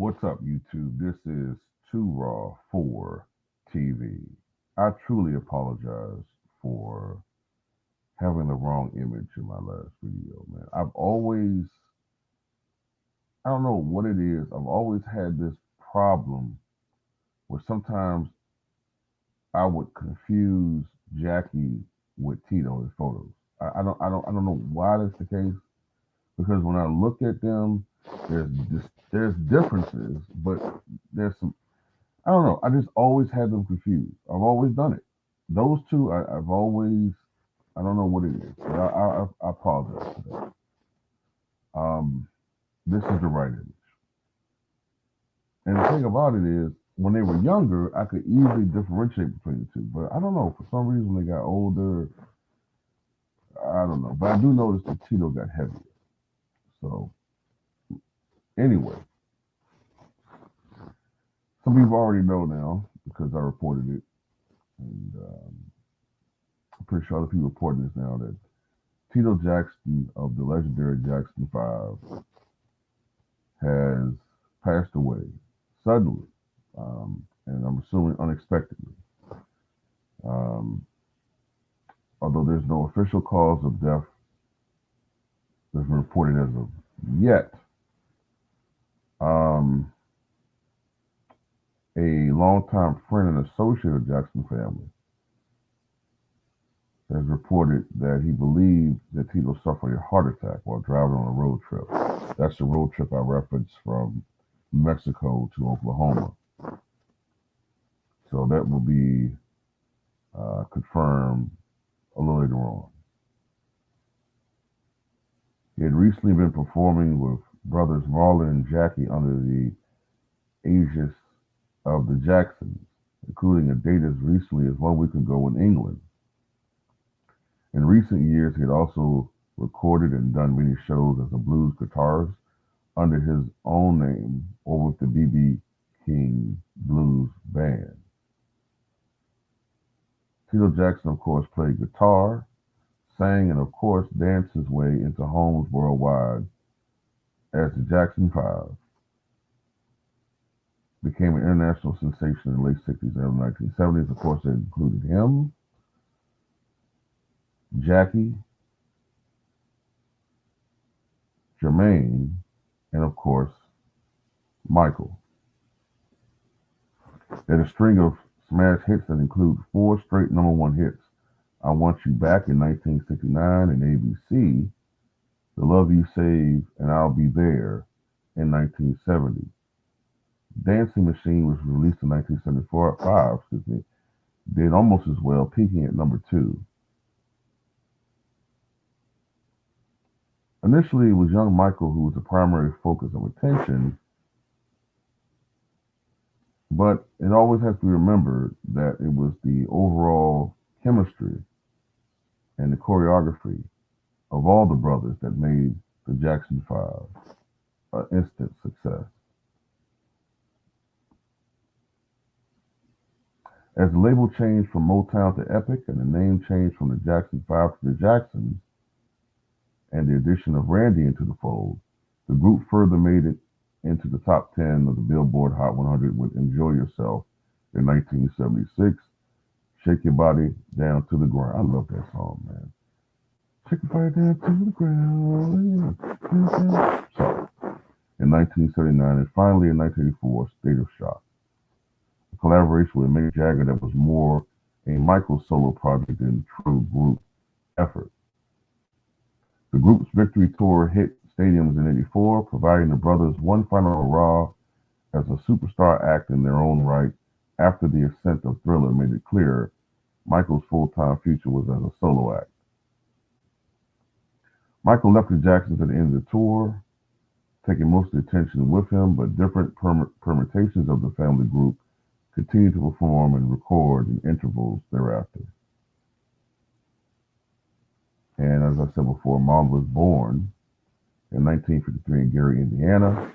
What's up, YouTube? This is Too Raw for TV. I truly apologize for having the wrong image in my last video, man. I don't know what it is. I've always had this problem where sometimes I would confuse Jackie with Tito in photos. I don't know why that's the case because when I look at them, there's differences, but there's some I don't know. I just always had them confused. I've always done it. Those two, I've always, I don't know what it is. But I apologize for that. This is the right image. And the thing about it is, when they were younger, I could easily differentiate between the two. But I don't know. For some reason, when they got older, I don't know. But I do notice that Tito got heavier. So, anyway, some people already know now because I reported it. And I'm pretty sure other people reporting this now that Tito Jackson of the legendary Jackson 5 has passed away suddenly, and I'm assuming unexpectedly. Um, Although there's no official cause of death that's been reported as of yet, um, a longtime friend and associate of Jackson family has reported that he believed that Tito suffered a heart attack while driving on a road trip. That's the road trip I referenced from Mexico to Oklahoma. So that will be confirmed a little later on. He had recently been performing with brothers Marlon and Jackie under the aegis of the Jacksons, including a date as recently as 1 week ago in England. In recent years, he had also recorded and done many shows as a blues guitarist under his own name or with the B.B. King Blues Band. Tito Jackson, of course, played guitar, sang, and of course danced his way into homes worldwide as the Jackson 5 became an international sensation in the late 60s and early 1970s. Of course, it included him, Jackie, Jermaine, and of course, Michael. They had a string of smash hits that include 4 straight #1 hits. I Want You Back in 1969 in ABC, The Love You Save and I'll Be There in 1970. Dancing Machine was released in 1974, did almost as well, peaking at #2. Initially, it was young Michael who was the primary focus of attention, but it always has to be remembered that it was the overall chemistry and the choreography of all the brothers that made the Jackson 5 an instant success. As the label changed from Motown to Epic and the name changed from the Jackson 5 to the Jacksons, and the addition of Randy into the fold, the group further made it into the top 10 of the Billboard Hot 100 with Enjoy Yourself in 1976, Shake Your Body Down to the Ground. I love that song, man. Shake your body down to the ground. Sorry. In 1979, and finally in 1984, State of Shock. A collaboration with Mick Jagger that was more a Michael solo project than a true group effort. The group's victory tour hit stadiums in '84, providing the brothers one final hurrah as a superstar act in their own right after the ascent of Thriller made it clear Michael's full-time future was as a solo act. Michael left the Jacksons at the end of the tour, taking most of the attention with him, but different permutations of the family group continued to perform and record in intervals thereafter. And as I said before, Mom was born in 1953 in Gary, Indiana.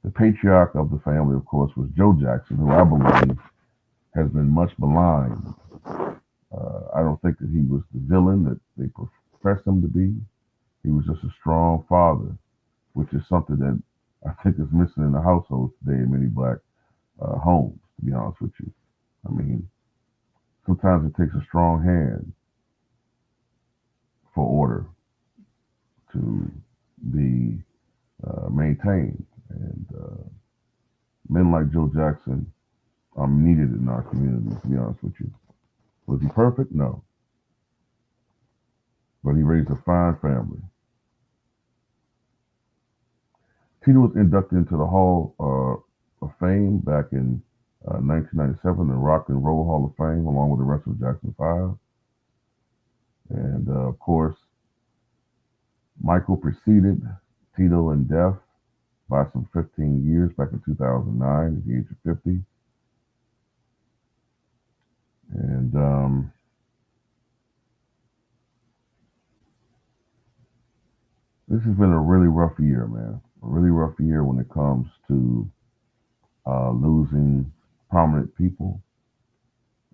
The patriarch of the family, of course, was Joe Jackson, who I believe has been much maligned. I don't think that he was the villain that they professed him to be. He was just a strong father, which is something that I think is missing in the households today in many black homes, to be honest with you. I mean, sometimes it takes a strong hand for order to be maintained. And men like Joe Jackson are needed in our community, to be honest with you. Was he perfect? No. But he raised a fine family. Tito was inducted into the Hall of Fame back in 1997, the Rock and Roll Hall of Fame, along with the rest of the Jackson Five. And of course, Michael preceded Tito in death by some 15 years back in 2009 at the age of 50. And this has been a really rough year, man. A really rough year when it comes to losing prominent people.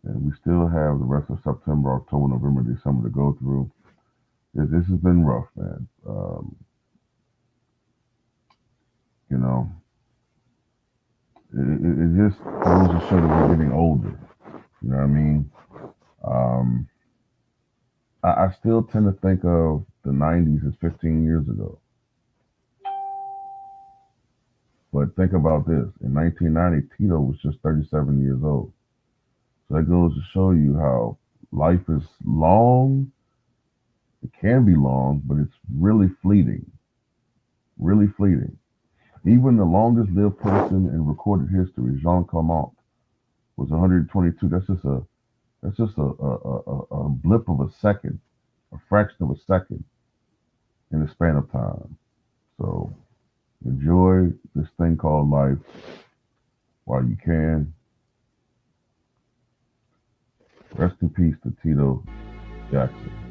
And we still have the rest of September, October, November, December to go through. This has been rough, man. You know, it just goes to show that we're getting older. You know what I mean? Um, I still tend to think of the 90s as 15 years ago. But think about this. In 1990, Tito was just 37 years old. So that goes to show you how life is long. It can be long, but it's really fleeting. Really fleeting. Even the longest lived person in recorded history, Jean Calment, was 122. That's just a blip of a second, a fraction of a second in the span of time. So enjoy this thing called life while you can. Rest in peace to Tito Jackson.